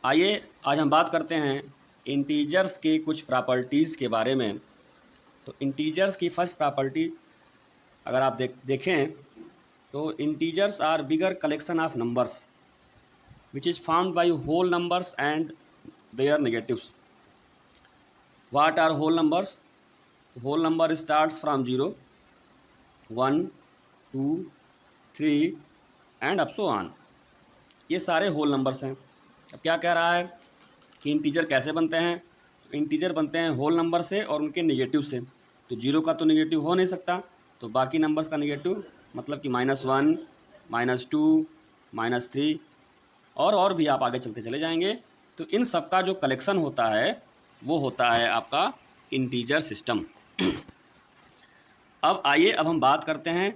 आइए आज हम बात करते हैं इंटीजर्स के कुछ प्रॉपर्टीज़ के बारे में। तो इंटीजर्स की फर्स्ट प्रॉपर्टी अगर आप देखें तो integers are bigger collection of numbers which is found by whole numbers and there negatives. What are whole numbers? Whole number starts from 0, 1, 2, 3 and up so on. ये सारे होल नंबर्स हैं। अब क्या कह रहा है कि इंटीजर कैसे बनते हैं? तो इंटीजर बनते हैं होल नंबर से और उनके नेगेटिव से। तो 0 का तो नेगेटिव हो नहीं सकता, तो बाकी नंबर्स का नेगेटिव मतलब कि -1, -2, -3 और भी आप आगे चलते चले जाएंगे। तो इन सब का जो कलेक्शन होता है वो होता है आपका इंटीजर सिस्टम। अब आइए अब हम बात करते हैं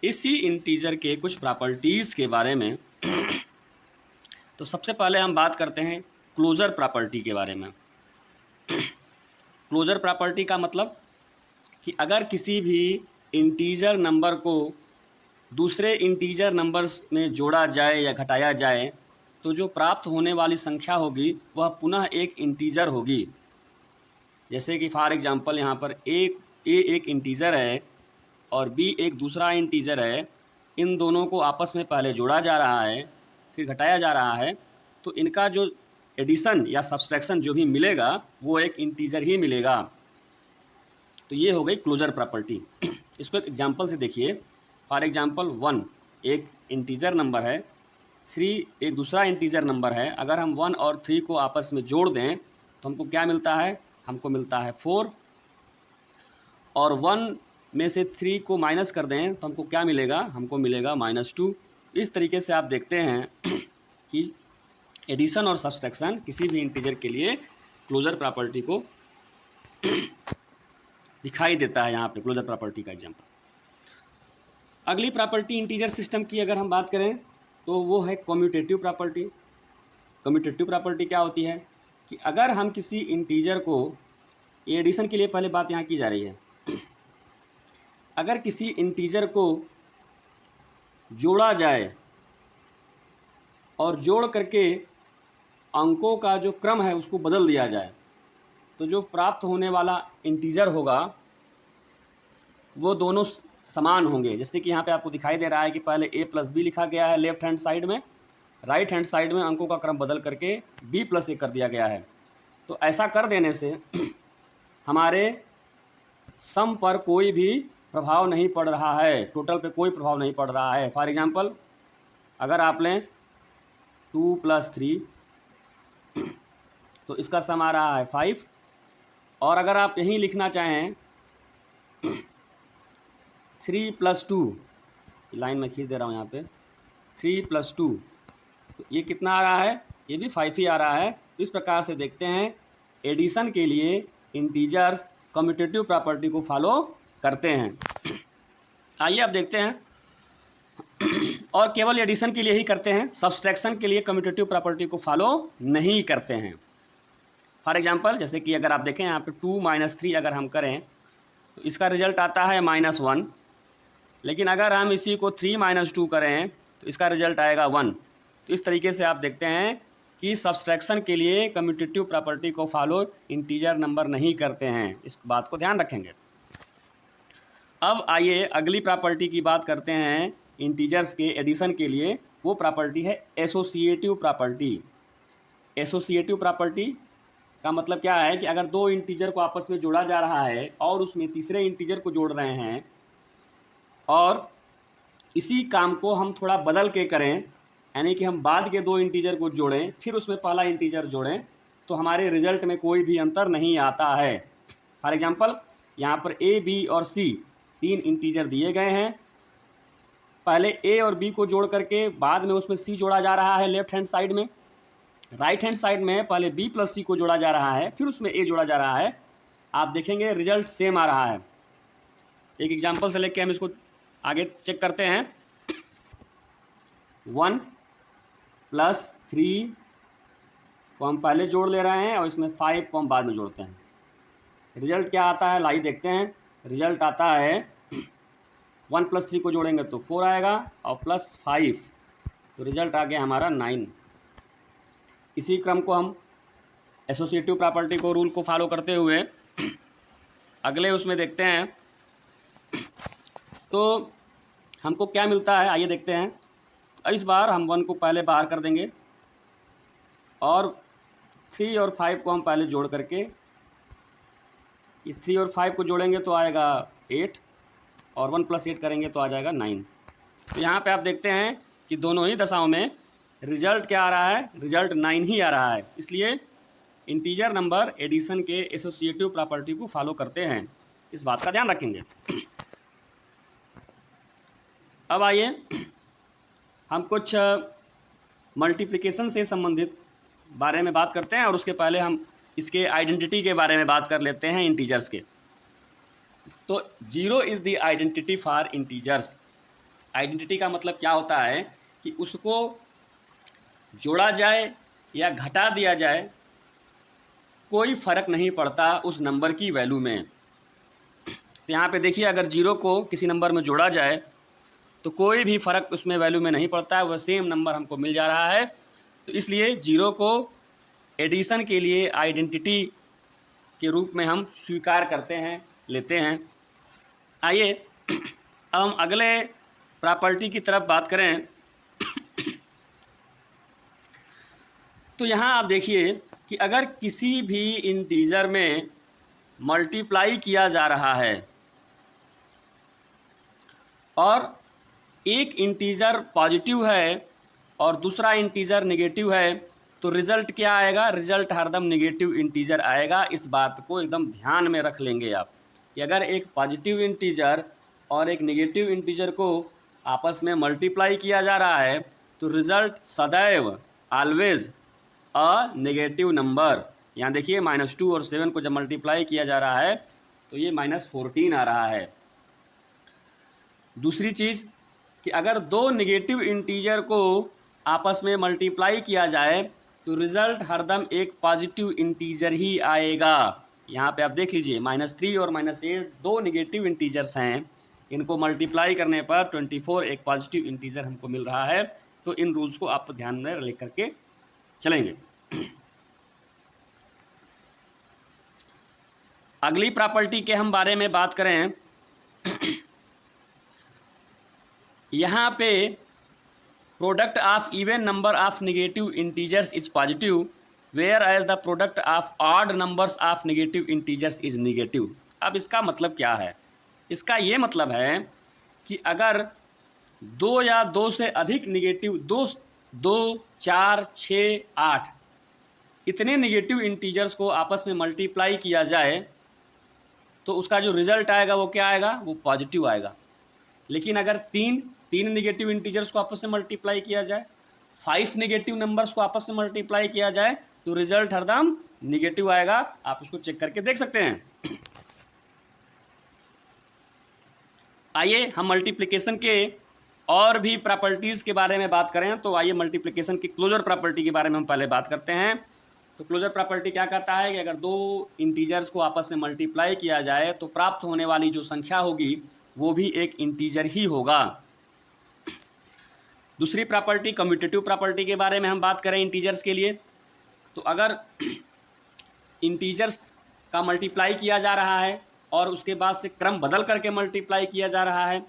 इसी इंटीजर के कुछ प्रॉपर्टीज़ के बारे में। तो सबसे पहले हम बात करते हैं क्लोजर प्रॉपर्टी के बारे में। क्लोजर प्रॉपर्टी का मतलब कि अगर किसी भी इंटीजर नंबर को दूसरे इंटीजर नंबर्स में जोड़ा जाए या घटाया जाए तो जो प्राप्त होने वाली संख्या होगी वह पुनः एक इंटीजर होगी। जैसे कि फॉर एग्जांपल यहाँ पर ए एक इंटीजर है और बी एक दूसरा इंटीजर है। इन दोनों को आपस में पहले जोड़ा जा रहा है फिर घटाया जा रहा है, तो इनका जो एडिशन या सब्सट्रैक्शन जो भी मिलेगा वो एक इंटीजर ही मिलेगा। तो ये हो गई क्लोजर प्रॉपर्टी। इसको एक एग्जांपल से देखिए। फॉर एग्जांपल 1 एक इंटीजर नंबर है, 3 एक दूसरा इंटीजर नंबर है। अगर हम 1 और 3 को आपस में जोड़ दें तो हमको क्या मिलता है? हमको मिलता है 4। और 1 में से 3 को माइनस कर दें तो हमको क्या मिलेगा? हमको मिलेगा -2। इस तरीके से आप देखते हैं कि एडिशन और सब्सट्रैक्शन किसी भी इंटीजर के लिए क्लोजर प्रॉपर्टी को दिखाई देता है। यहाँ पे क्लोजर प्रॉपर्टी का एग्जांपल। अगली प्रॉपर्टी इंटीजर सिस्टम की अगर हम बात करें तो वो है कम्यूटेटिव प्रॉपर्टी। कम्यूटेटिव प्रॉपर्टी क्या होती है कि अगर हम किसी इंटीजर को, ये एडिशन के लिए पहले बात यहाँ की जा रही है, अगर किसी इंटीजर को जोड़ा जाए और जोड़ करके अंकों का जो क्रम है उसको बदल दिया जाए तो जो प्राप्त होने वाला इंटीजर होगा वो दोनों समान होंगे। जैसे कि यहाँ पे आपको दिखाई दे रहा है कि पहले a+b लिखा गया है लेफ्ट हैंड साइड में, राइट हैंड साइड में अंकों का क्रम बदल करके b+a कर दिया गया है। तो ऐसा कर देने से हमारे सम पर कोई भी प्रभाव नहीं पड़ रहा है, टोटल पे कोई प्रभाव नहीं पड़ रहा है। फॉर एग्जांपल अगर आप लें 2 + 3 तो इसका सम आ रहा है 5। और अगर आप यहीं लिखना चाहें 3 + 2, लाइन में खींच दे रहा हूँ यहाँ पे, 3 + 2 तो ये कितना आ रहा है? ये भी 5 ही आ रहा है। तो इस प्रकार से देखते हैं एडिशन के लिए इंटीजर्स कम्यूटेटिव प्रॉपर्टी को फॉलो करते हैं। आइए अब देखते हैं और केवल एडिशन के लिए ही करते हैं, सब्सट्रैक्शन के लिए कम्यूटेटिव प्रॉपर्टी को फॉलो नहीं करते हैं। फॉर एग्जांपल जैसे कि अगर आप देखें यहाँ पे 2 - 3 अगर हम करें तो इसका रिजल्ट आता है -1। लेकिन अगर हम इसी को 3 - 2 करें तो इसका रिजल्ट आएगा 1। तो इस तरीके से आप देखते हैं कि सब्सट्रैक्शन के लिए कम्यूटेटिव प्रॉपर्टी को फॉलो इंटीजर नंबर नहीं करते हैं। इस बात को ध्यान रखेंगे। अब आइए अगली प्रॉपर्टी की बात करते हैं इंटीजर्स के एडिशन के लिए। वो प्रॉपर्टी है एसोसिएटिव प्रॉपर्टी। एसोसिएटिव प्रॉपर्टी का मतलब क्या है कि अगर दो इंटीजर को आपस में जोड़ा जा रहा है और उसमें तीसरे इंटीजर को जोड़ रहे हैं और इसी काम को हम थोड़ा बदल के करें, यानी कि हम बाद के दो इंटीजर को जोड़ें फिर उसमें पहला इंटीजर जोड़ें, तो हमारे रिजल्ट में कोई भी अंतर नहीं आता है। फॉर एग्जांपल यहाँ पर a, b और c 3 इंटीजर दिए गए हैं। पहले a और b को जोड़ करके बाद में उसमें c जोड़ा जा रहा है लेफ्ट हैंड साइड में। राइट हैंड साइड में पहले b + c को जोड़ा जा रहा है फिर उसमें a जोड़ा जा रहा है। आप देखेंगे रिजल्ट सेम आ रहा है। एक एग्जांपल से लेके हम इसको आगे चेक करते हैं। 1 + 3 को हम पहले जोड़ ले रहे हैं और इसमें 5 को हम बाद में जोड़ते हैं। रिजल्ट क्या आता है लाइए देखते हैं। रिजल्ट आता है 1 + 3 को जोड़ेंगे तो 4 आएगा और +5 तो रिजल्ट आ गया हमारा 9। इसी क्रम को हम एसोसिएटिव प्रॉपर्टी को रूल को फॉलो करते हुए अगले उसमें देखते हैं तो हमको क्या मिलता है, आइए देखते हैं। तो इस बार हम 1 को पहले बाहर कर देंगे और 3 और 5 को हम पहले जोड़ करके, ये 3 और 5 को जोड़ेंगे तो आएगा 8 और 1 + 8 करेंगे तो आ जाएगा 9। तो यहाँ पे आप देखते हैं कि दोनों ही दशाओं में रिजल्ट क्या आ रहा है, रिजल्ट 9 ही आ रहा है। इसलिए इंटीजर नंबर एडिशन के एसोसिएटिव प्रॉपर्टी को फॉलो करते हैं, इस बात का ध्यान रखेंगे। अब आइए हम कुछ मल्टीप्लिकेशन से संबंधित बारे में बात करते हैं और उसके पहले हम इसके आइडेंटिटी के बारे में बात कर लेते हैं इंटीजर्स के। तो 0 is the identity for integers. Identity का मतलब क्या होता है कि उसको जोड़ा जाए या घटा दिया जाए, कोई फ़र्क नहीं पड़ता उस नंबर की वैल्यू में। तो यहाँ पे देखिए, अगर 0 को किसी नंबर में जोड़ा जाए तो कोई भी फ़र्क उसमें वैल्यू में नहीं पड़ता है, वह सेम नंबर हमको मिल जा रहा है। तो इसलिए 0 को एडिशन के लिए आइडेंटिटी के रूप में हम स्वीकार करते हैं, लेते हैं। आइए अब हम अगले प्रॉपर्टी की तरफ बात करें। तो यहाँ आप देखिए कि अगर किसी भी इंटीजर में मल्टीप्लाई किया जा रहा है और एक इंटीजर पॉजिटिव है और दूसरा इंटीजर नेगेटिव है, तो रिज़ल्ट क्या आएगा, रिज़ल्ट हरदम नेगेटिव इंटीजर आएगा। इस बात को एकदम ध्यान में रख लेंगे आप कि अगर एक पॉजिटिव इंटीजर और एक नेगेटिव इंटीजर को आपस में मल्टीप्लाई किया जा रहा है तो रिज़ल्ट सदैव ऑलवेज अ नेगेटिव नंबर। यहाँ देखिए -2 और 7 को जब मल्टीप्लाई किया जा रहा है तो ये -14 आ रहा है। दूसरी चीज़ कि अगर दो नेगेटिव इंटीजर को आपस में मल्टीप्लाई किया जाए तो रिज़ल्ट हरदम एक पॉजिटिव इंटीजर ही आएगा। यहाँ पे आप देख लीजिए -3 और -8 दो नेगेटिव इंटीजर्स हैं, इनको मल्टीप्लाई करने पर 24 एक पॉजिटिव इंटीजर हमको मिल रहा है। तो इन रूल्स को आप ध्यान में ले करके चलेंगे। अगली प्रॉपर्टी के हम बारे में बात करें, यहाँ पे product of even number of negative integers is positive where as the product of odd numbers of negative integers is negative. अब इसका मतलब क्या है, इसका ये मतलब है कि अगर 2 या 2 से अधिक नेगेटिव 2, 4, 6, 8 इतने नेगेटिव इंटीजर्स को आपस में मल्टीप्लाई किया जाए तो उसका जो रिज़ल्ट आएगा वो क्या आएगा, वो पॉजिटिव आएगा। लेकिन अगर तीन नेगेटिव इंटीजर्स को आपस में मल्टीप्लाई किया जाए, 5 नेगेटिव नंबर्स को आपस में मल्टीप्लाई किया जाए तो रिज़ल्ट हरदम नेगेटिव आएगा। आप उसको चेक करके देख सकते हैं। आइए हम मल्टीप्लिकेशन के और भी प्रॉपर्टीज़ के बारे में बात करें। तो आइए मल्टीप्लिकेशन की क्लोजर प्रॉपर्टी के बारे में हम पहले बात करते हैं। तो क्लोजर प्रॉपर्टी क्या कहता है कि अगर दो इंटीजर्स को आपस में मल्टीप्लाई किया जाए तो प्राप्त होने वाली जो संख्या होगी वो भी एक इंटीजर ही होगा। दूसरी प्रॉपर्टी कम्यूटेटिव प्रॉपर्टी के बारे में हम बात करें इंटीजर्स के लिए, तो अगर इंटीजर्स का मल्टीप्लाई किया जा रहा है और उसके बाद से क्रम बदल करके मल्टीप्लाई किया जा रहा है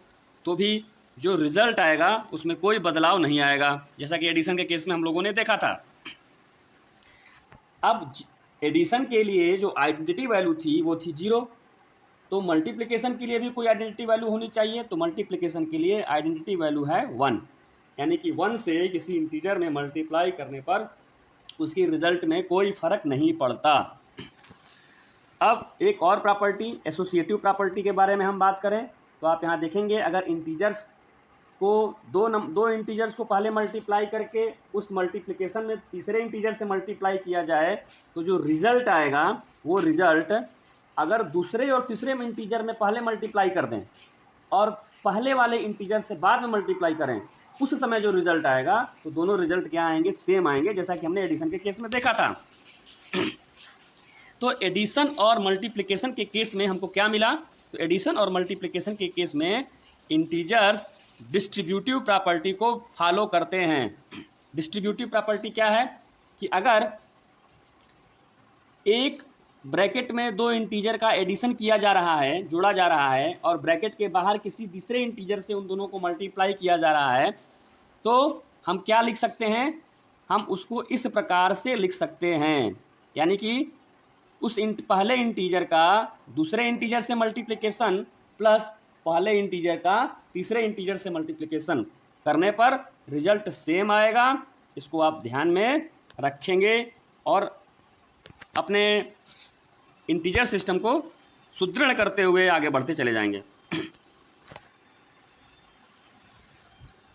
तो भी जो रिज़ल्ट आएगा उसमें कोई बदलाव नहीं आएगा, जैसा कि एडिशन के केस में हम लोगों ने देखा था। अब एडिशन के लिए जो आइडेंटिटी वैल्यू थी वो थी 0, तो मल्टीप्लिकेशन के लिए भी कोई आइडेंटिटी वैल्यू होनी चाहिए। तो मल्टीप्लिकेशन के लिए आइडेंटिटी वैल्यू है 1, यानी कि 1 से किसी इंटीजर में मल्टीप्लाई करने पर उसकी रिज़ल्ट में कोई फ़र्क नहीं पड़ता। अब एक और प्रॉपर्टी एसोसिएटिव प्रॉपर्टी के बारे में हम बात करें तो आप यहाँ देखेंगे अगर इंटीजर्स को दो इंटीजर्स को पहले मल्टीप्लाई करके उस मल्टीप्लिकेशन में तीसरे इंटीजर से मल्टीप्लाई किया जाए तो जो रिज़ल्ट आएगा वो रिज़ल्ट अगर दूसरे और तीसरे में इंटीजर में पहले मल्टीप्लाई कर दें और पहले वाले इंटीजर से बाद में मल्टीप्लाई करें उस समय जो रिज़ल्ट आएगा तो दोनों रिज़ल्ट क्या आएंगे, सेम आएंगे, जैसा कि हमने एडिशन के केस में देखा था। तो एडिशन और मल्टीप्लिकेशन के केस में हमको क्या मिला, तो एडिशन और मल्टीप्लिकेशन के केस में इंटीजर्स डिस्ट्रीब्यूटिव प्रॉपर्टी को फॉलो करते हैं। डिस्ट्रीब्यूटिव प्रॉपर्टी क्या है कि अगर एक ब्रैकेट में दो इंटीजर का एडिशन किया जा रहा है, जोड़ा जा रहा है, और ब्रैकेट के बाहर किसी तीसरे इंटीजर से उन दोनों को मल्टीप्लाई किया जा रहा है, तो हम क्या लिख सकते हैं? हम उसको इस प्रकार से लिख सकते हैं, यानी कि उस पहले इंटीजर का दूसरे इंटीजर से मल्टीप्लिकेशन प्लस पहले इंटीजर का तीसरे इंटीजर से मल्टीप्लिकेशन करने पर रिजल्ट सेम आएगा। इसको आप ध्यान में रखेंगे और अपने इंटीजर सिस्टम को सुदृढ़ करते हुए आगे बढ़ते चले जाएंगे।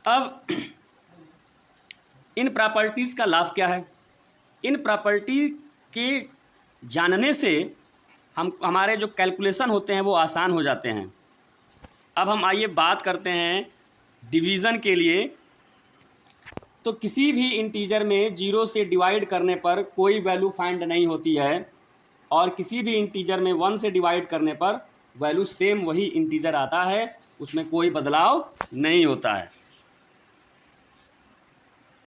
अब इन प्रॉपर्टीज़ का लाभ क्या है? इन प्रॉपर्टी के जानने से हमारे जो कैलकुलेशन होते हैं वो आसान हो जाते हैं। अब हम आइए बात करते हैं डिवीज़न के लिए। तो किसी भी इंटीजर में 0 से डिवाइड करने पर कोई वैल्यू फाइंड नहीं होती है, और किसी भी इंटीजर में 1 से डिवाइड करने पर वैल्यू सेम वही इंटीजर आता है, उसमें कोई बदलाव नहीं होता है।